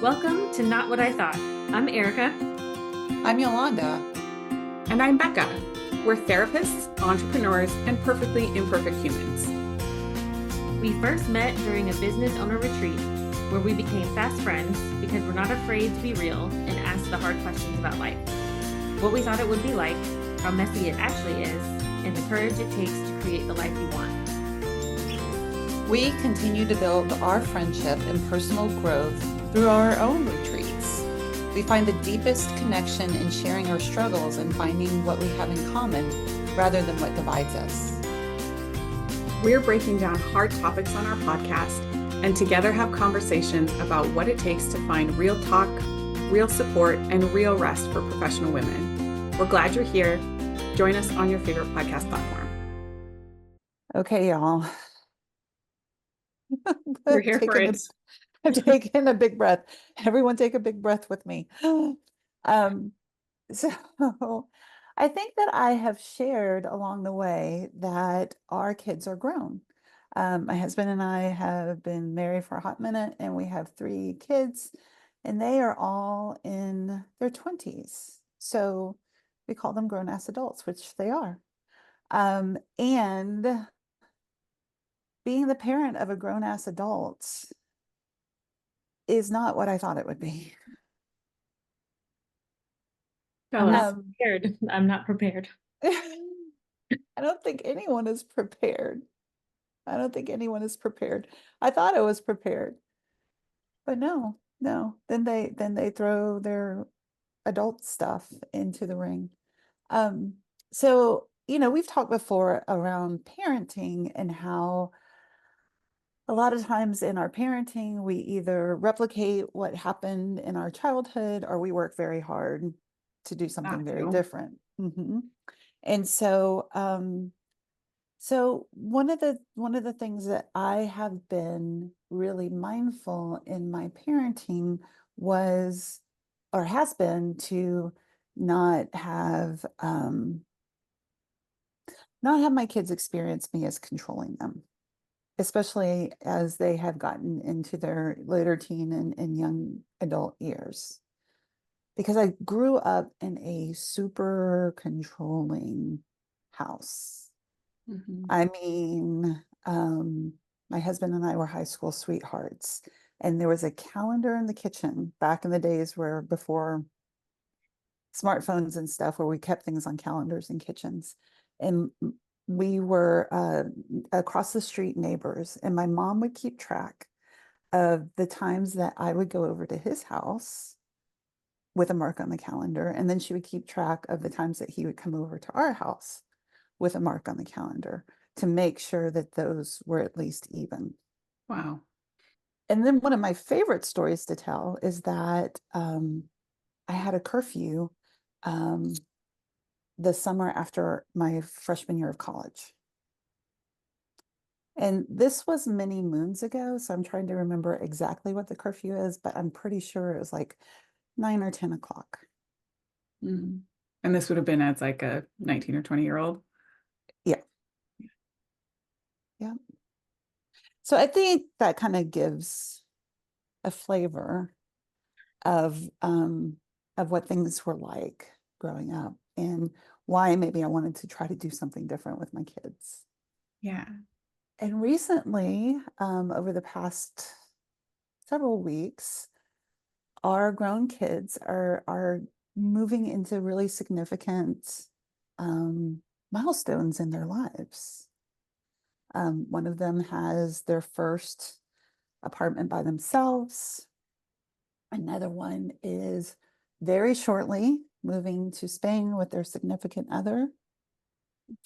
Welcome to Not What I Thought. I'm Erika. I'm Yolanda. And I'm Becca. We're therapists, entrepreneurs, and perfectly imperfect humans. We first met during a business owner retreat where we became fast friends because we're not afraid to be real and ask the hard questions about life. What we thought it would be like, how messy it actually is, and the courage it takes to create the life we want. We continue to build our friendship and personal growth through our own retreats. We find the deepest connection in sharing our struggles and finding what we have in common rather than what divides us. We're breaking down hard topics on our podcast and together have conversations about what it takes to find real talk, real support, and real rest for professional women. We're glad you're here. Join us on your favorite podcast platform. Okay, y'all. We're here for it. I'm taking a big breath. Everyone take a big breath with me. So I think that I have shared along the way that our kids are grown. My husband and I have been married for a hot minute, and we have 3 kids, and they are all in their 20s. So we call them grown-ass adults, which they are. And being the parent of a grown-ass adult is not what I thought it would be. I'm not prepared. I'm not prepared. I don't think anyone is prepared. I don't think anyone is prepared. I thought I was prepared, but no. Then they throw their adult stuff into the ring. So, we've talked before around parenting and how a lot of times in our parenting, we either replicate what happened in our childhood or we work very hard to do something very different. And so, one of the things that I have been really mindful in my parenting was, or has been, to not have my kids experience me as controlling them, especially as they have gotten into their later teen and young adult years. Because I grew up in a super controlling house. I mean, my husband and I were high school sweethearts, and there was a calendar in the kitchen back in the days where before smartphones and stuff, where we kept things on calendars in kitchens. And we were across the street neighbors, and my mom would keep track of the times that I would go over to his house with a mark on the calendar, and then she would keep track of the times that he would come over to our house with a mark on the calendar to make sure that those were at least even. Wow. And then one of my favorite stories to tell is that I had a curfew the summer after my freshman year of college. And this was many moons ago, so I'm trying to remember exactly what the curfew is, but I'm pretty sure it was like 9 or 10 o'clock. And this would have been as like a 19 or 20-year-old? Yeah. So I think that kind of gives a flavor of what things were like growing up and why maybe I wanted to try to do something different with my kids. Yeah. And recently, over the past several weeks, our grown kids are moving into really significant milestones in their lives. One of them has their first apartment by themselves. Another one is very shortly moving to Spain with their significant other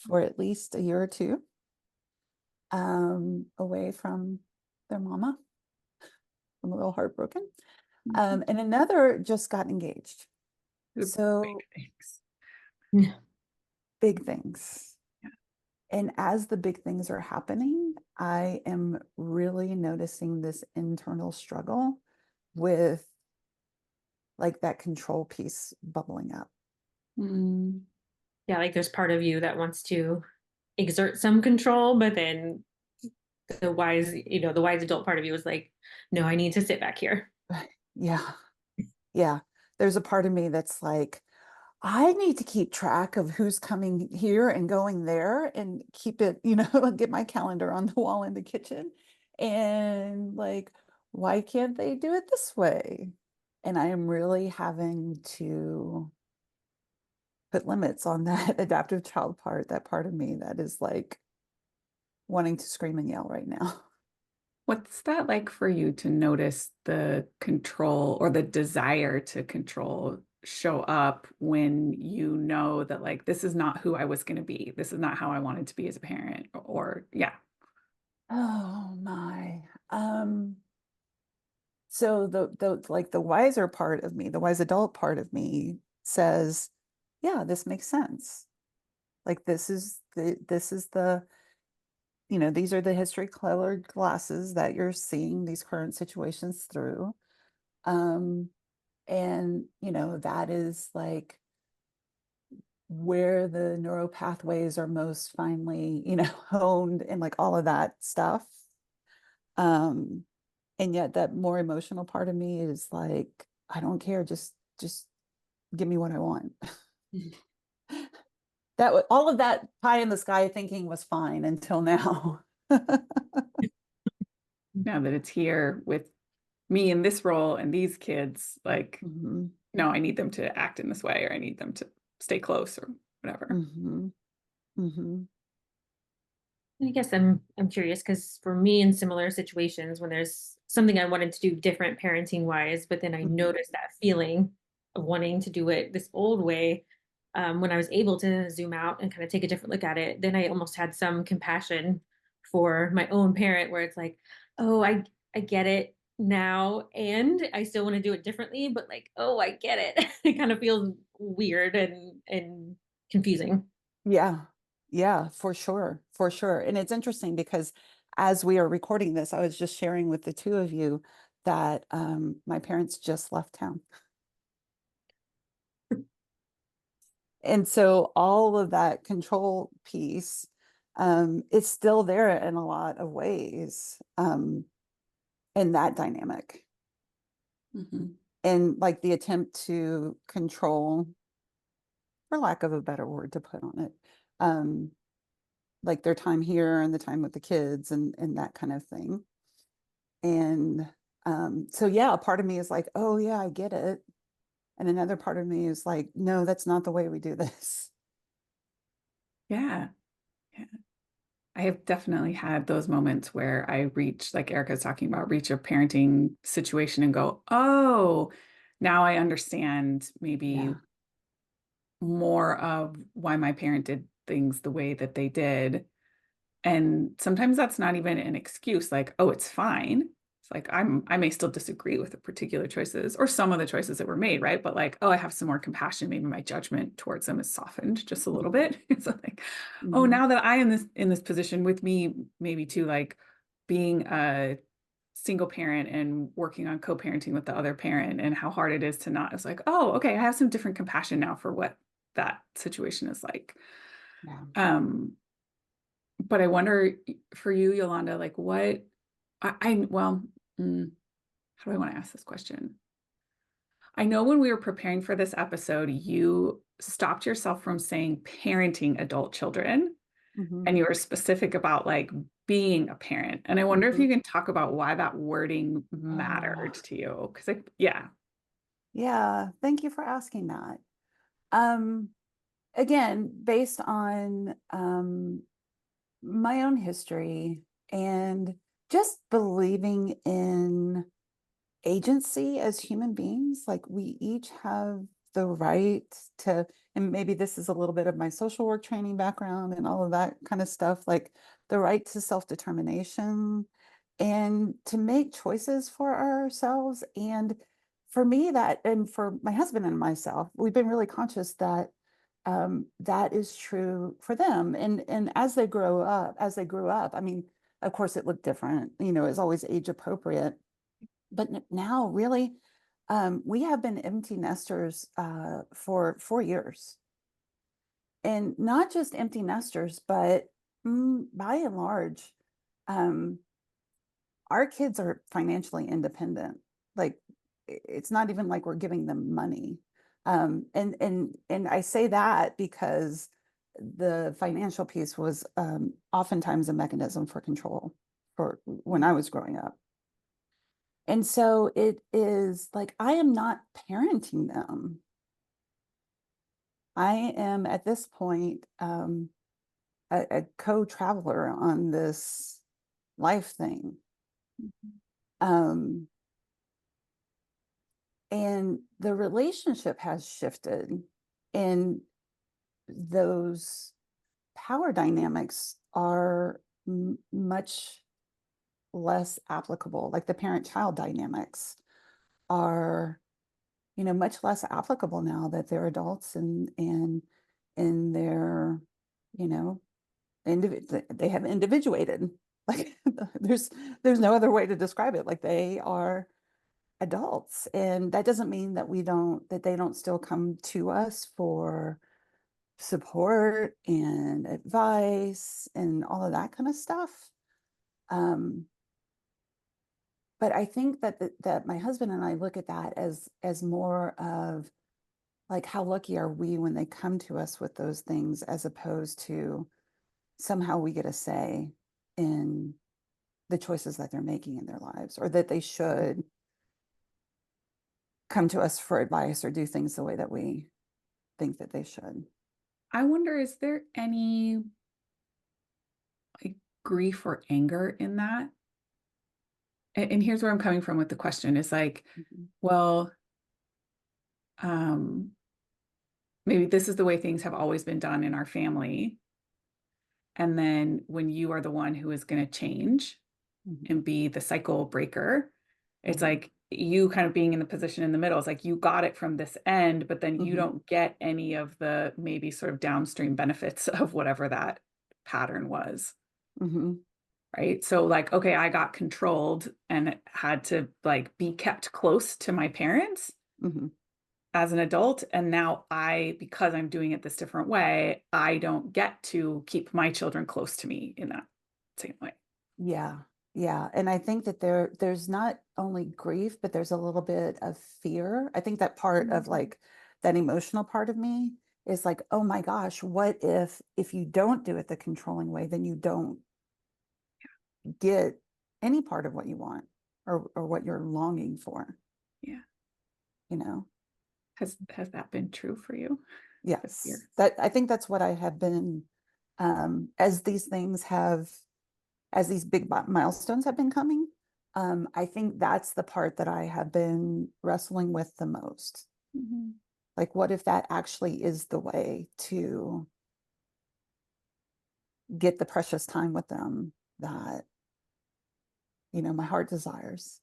for at least a year or two, away from their mama. I'm a little heartbroken. And another just got engaged. So big things. Big things. Yeah. And as the big things are happening, I am really noticing this internal struggle with like that control piece bubbling up. Yeah, like there's part of you that wants to exert some control, but then the wise adult part of you is like, no, I need to sit back here. Yeah. Yeah. There's a part of me that's like, I need to keep track of who's coming here and going there and keep it, get my calendar on the wall in the kitchen. And like, why can't they do it this way? And I am really having to put limits on that adaptive child part, that part of me that is like wanting to scream and yell right now. What's that like for you to notice the control or the desire to control show up when you know that like this is not who I was going to be. This is not how I wanted to be as a parent or yeah. Oh my. So the like the wiser part of me, the wise adult part of me says, yeah, this makes sense. Like this is the these are the history colored glasses that you're seeing these current situations through. Um, and that is like where the neural pathways are most finely, honed and like all of that stuff. Um, and yet that more emotional part of me is like, I don't care, just give me what I want. All of that pie in the sky thinking was fine until now. Now that it's here with me in this role and these kids, like, hmm no, I need them to act in this way or I need them to stay close or whatever. hmm hmm I guess I'm curious because for me in similar situations when there's something I wanted to do different parenting wise, but then I hmm noticed that feeling of wanting to do it this old way, when I was able to zoom out and kind of take a different look at it, then I almost had some compassion for my own parent where it's like, oh, I get it now and I still want to do it differently, but like, oh, I get it. It kind of feels weird and confusing. Yeah. Yeah, for sure. For sure. And it's interesting because as we are recording this, I was just sharing with the two of you that my parents just left town. And so all of that control piece is still there in a lot of ways in that dynamic. Mhm. And like the attempt to control, for lack of a better word to put on it, um, like their time here and the time with the kids and that kind of thing. And so, yeah, a part of me is like, oh, yeah, I get it. And another part of me is like, no, that's not the way we do this. Yeah. Yeah. I have definitely had those moments where I reach, like Erica's talking about, reach a parenting situation and go, oh, now I understand maybe Yeah. more of why my parent did things the way that they did. And sometimes that's not even an excuse, like, oh, it's fine. It's like I may still disagree with the particular choices or some of the choices that were made, right? But like, oh, I have some more compassion. Maybe my judgment towards them is softened just a little bit. It's like, oh, hmm now that I am in this position with me, maybe too, like being a single parent and working on co-parenting with the other parent and how hard it is to not, it's like, oh, okay, I have some different compassion now for what that situation is like. Yeah. Um, but I wonder for you, Yolanda, like what well, how do I want to ask this question? I know when we were preparing for this episode, you stopped yourself from saying parenting adult children, hmm and you were specific about like being a parent. And I wonder if hmm you can talk about why that wording mattered Oh, to you. Because like, yeah. yeah. Thank you for asking that. Um, Again, based on my own history and just believing in agency as human beings. Like we each have the right to, and maybe this is a little bit of my social work training background and all of that kind of stuff, like the right to self-determination and to make choices for ourselves. And for me, that, and for my husband and myself, we've been really conscious that that is true for them. And as they grow up, as they grew up, I mean, of course, it looked different, it's always age appropriate. But now, really, we have been empty nesters for 4 years. And not just empty nesters, but by and large, um, our kids are financially independent. Like it's not even like we're giving them money. And I say that because the financial piece was oftentimes a mechanism for control for when I was growing up. And so it is like I am not parenting them. I am at this point a co-traveler on this life thing. Um, and the relationship has shifted, and those power dynamics are much less applicable. Like the parent-child dynamics are, much less applicable now that they're adults and they're, you know, they have individuated. Like there's no other way to describe it. Like they are adults, and that doesn't mean that they don't still come to us for support and advice and all of that kind of stuff. But I think that my husband and I look at that as more of like, how lucky are we when they come to us with those things, as opposed to somehow we get a say in the choices that they're making in their lives, or that they should come to us for advice or do things the way that we think that they should. I wonder, is there any like grief or anger in that? And here's where I'm coming from with the question is like, well, maybe this is the way things have always been done in our family. And then when you are the one who is going to change and be the cycle breaker, it's like you kind of being in the position in the middle. It's like you got it from this end, but then you don't get any of the maybe sort of downstream benefits of whatever that pattern was. Right. So like, okay, I got controlled and had to like be kept close to my parents as an adult. And now because I'm doing it this different way, I don't get to keep my children close to me in that same way. Yeah. Yeah. And I think that there's not only grief, but there's a little bit of fear. I think that part of like that emotional part of me is like, oh my gosh, what if you don't do it the controlling way, then you don't get any part of what you want or what you're longing for. Yeah. You know? Has that been true for you? Yes. That I think that's what I have been, as these big milestones have been coming. I think that's the part that I have been wrestling with the most. Like, what if that actually is the way to get the precious time with them that, my heart desires?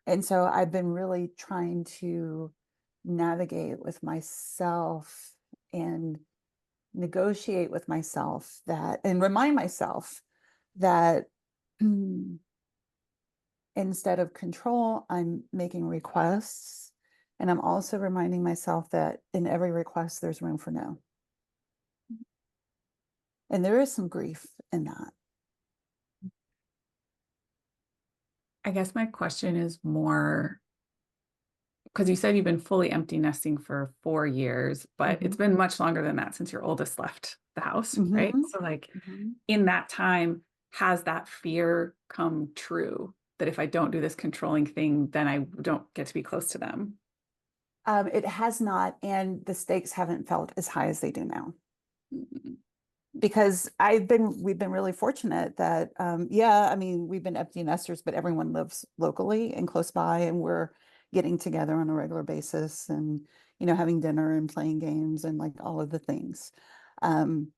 And so I've been really trying to navigate with myself and negotiate with myself and remind myself that instead of control, I'm making requests. And I'm also reminding myself that in every request, there's room for no. And there is some grief in that. I guess my question is more because you said you've been fully empty nesting for 4 years, but it's been much longer than that since your oldest left the house, right? So like in that time, has that fear come true that if I don't do this controlling thing, then I don't get to be close to them? It has not, and the stakes haven't felt as high as they do now. Because we've been really fortunate that, I mean, we've been empty nesters, but everyone lives locally and close by, and we're getting together on a regular basis and, having dinner and playing games and like all of the things. And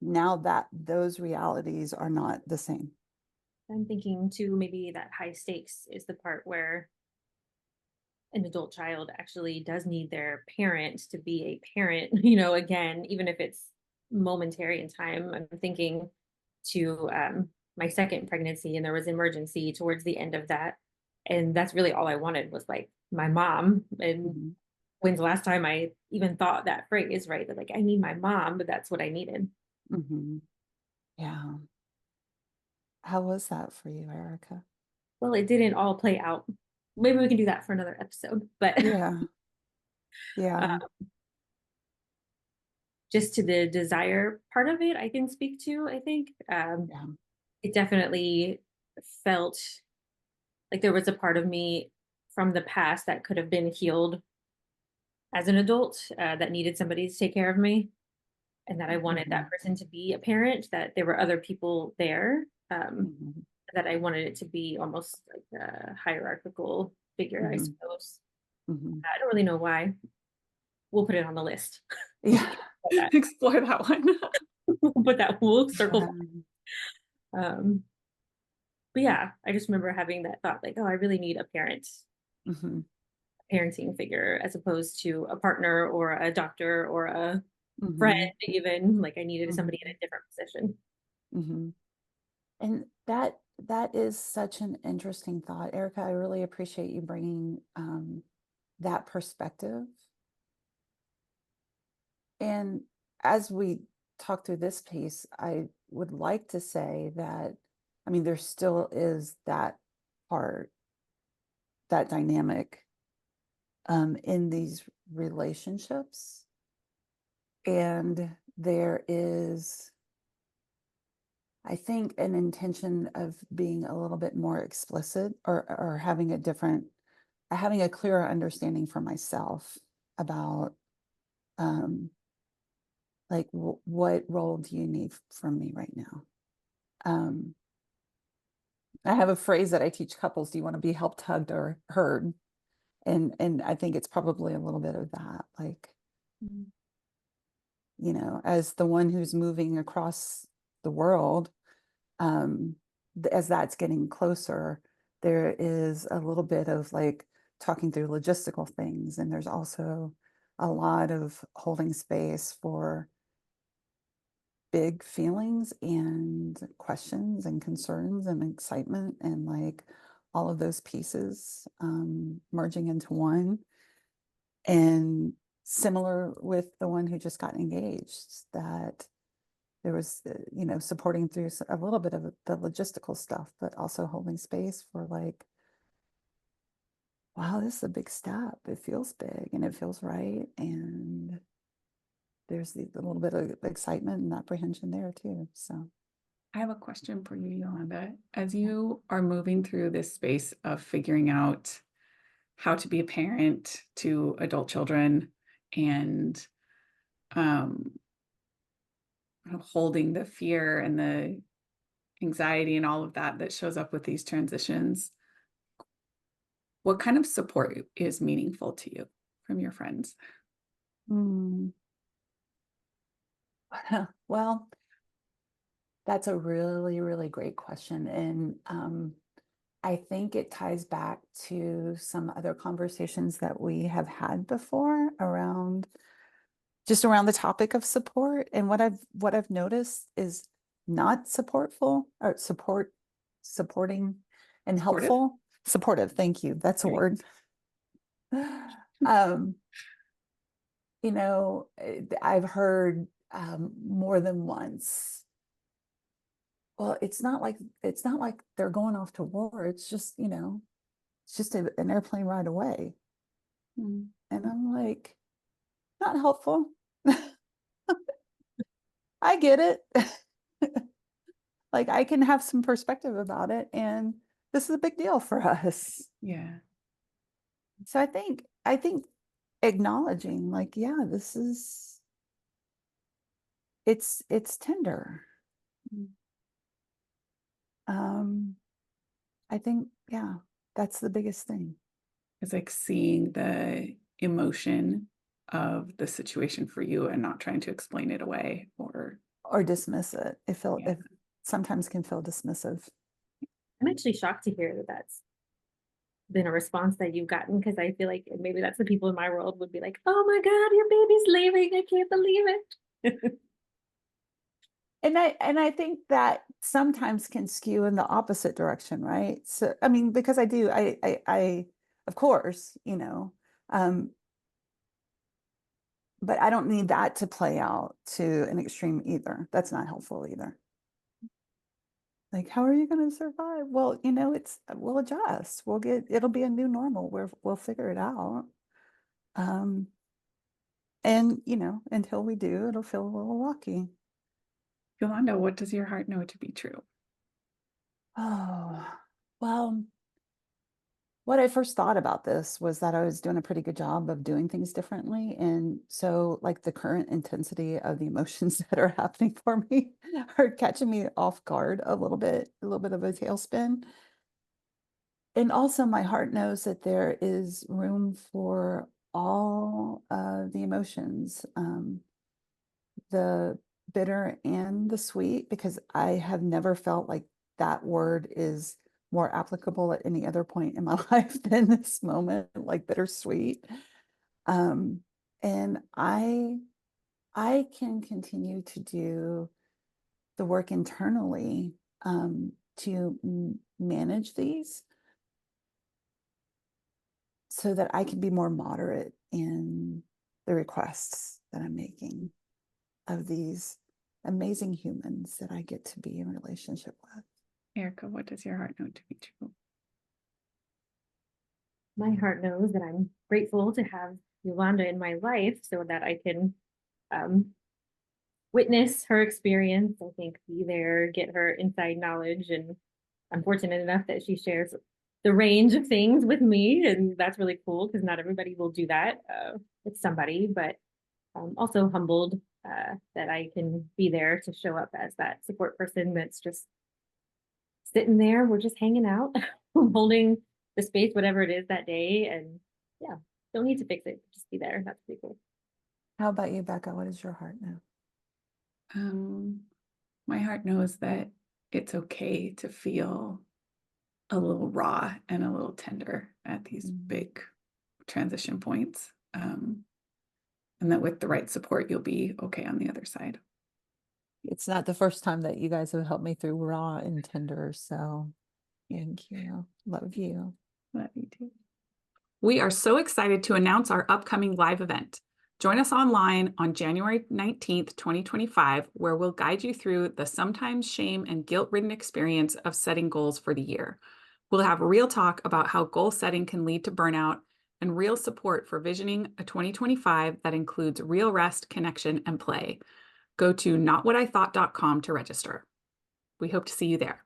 now that those realities are not the same. I'm thinking too, maybe that high stakes is the part where an adult child actually does need their parent to be a parent, again, even if it's momentary in time. I'm thinking to my second pregnancy, and there was emergency towards the end of that. And that's really all I wanted was like my mom. And when's the last time I even thought that phrase, right? That like, I need my mom, but that's what I needed. Yeah. How was that for you, Erica? Well, it didn't all play out. Maybe we can do that for another episode, but Yeah. Yeah. just to the desire part of it, I can speak to, I think. Yeah. It definitely felt like there was a part of me from the past that could have been healed as an adult, that needed somebody to take care of me, and that I wanted that Mhm. person to be a parent, that there were other people there, Mhm. that I wanted it to be almost like a hierarchical figure, I Mhm. suppose. Mhm. I don't really know why. We'll put it on the list. Yeah. Explore that one. We'll put that, we'll circle Yeah. back. But yeah, I just remember having that thought, like, oh, I really need a parent, Mhm. parenting figure, as opposed to a partner or a doctor or a friend, Mhm. even. Like I needed somebody in Mhm. a different position. Mhm. And that is such an interesting thought, Erica. I really appreciate you bringing that perspective. And as we talk through this piece, I would like to say that, I mean, there still is that part, that dynamic in these relationships. And there is, I think, an intention of being a little bit more explicit, or having a different, having a clearer understanding for myself about um, like what role do you need from me right now? Um, I have a phrase that I teach couples: do you want to be helped, hugged, or heard? And I think it's probably a little bit of that, like, as the one who's moving across the world, um, as that's getting closer, there is a little bit of like talking through logistical things, and there's also a lot of holding space for big feelings and questions and concerns and excitement, and like all of those pieces merging into one. And similar with the one who just got engaged, that there was, supporting through a little bit of the logistical stuff, but also holding space for like, wow, this is a big step. It feels big and it feels right. And there's a little bit of excitement and apprehension there too. So, I have a question for you, Yolanda. As you are moving through this space of figuring out how to be a parent to adult children and um, holding the fear and the anxiety and all of that that shows up with these transitions, what kind of support is meaningful to you from your friends? mm, well, that's a really, really great question. And I think it ties back to some other conversations that we have had before around the topic of support. And what I've noticed is not supportful, or supporting and Supportive? helpful. Supportive, thank you. That's a There you word. um, I've heard more than once. Well, it's not like they're going off to war. It's just, it's just an airplane ride away. go. And I'm like, not helpful. I get it. Like, I can have some perspective about it, and this is a big deal for us. Yeah. So I think acknowledging, like, yeah, it's tender. Um, I think, yeah, that's the biggest thing. It's like seeing the emotion of the situation for you and not trying to explain it away or Or dismiss it. yeah. It sometimes can feel dismissive. I'm actually shocked to hear that that's been a response that you've gotten, because I feel like maybe that's the people in my world would be like, oh my God, your baby's leaving. I can't believe it. And I think that sometimes can skew in the opposite direction, right? So I mean, because I of course, um, but I don't need that to play out to an extreme either. That's not helpful either. Like, how are you going to survive? Well, we'll adjust. It'll be a new normal where we'll figure it out. Um, and until we do, it'll feel a little rocky. Yolanda, what does your heart know to be true? Oh, well, what I first thought about this was that I was doing a pretty good job of doing things differently. And so, like, the current intensity of the emotions that are happening for me are catching me off guard a little bit of a tailspin. And also, my heart knows that there is room for all the emotions, the bitter and the sweet, because I have never felt like that word is more applicable at any other point in my life than this moment, like bittersweet. And I can continue to do the work internally to manage these so that I can be more moderate in the requests that I'm making of these amazing humans that I get to be in relationship with. Erika, what does your heart know to be true? My heart knows that I'm grateful to have Yolanda in my life so that I can witness her experience. I think be there, get her inside knowledge, and I'm fortunate enough that she shares the range of things with me, and that's really cool because not everybody will do that with somebody. But also humbled that I can be there to show up as that support person that's just sitting there. We're just hanging out, holding the space, whatever it is that day, and yeah, don't need to fix it. Just be there. That's pretty cool. How about you, Becca? What does your heart know? My heart knows that it's okay to feel a little raw and a little tender at these big transition points. And that with the right support, you'll be okay on the other side. It's not the first time that you guys have helped me through raw and tender. So thank you. Love you. Love you too. We are so excited to announce our upcoming live event. Join us online on January 19th, 2025, where we'll guide you through the sometimes shame and guilt-ridden experience of setting goals for the year. We'll have real talk about how goal setting can lead to burnout and real support for visioning a 2025 that includes real rest, connection, and play. Go to notwhatithought.com to register. We hope to see you there.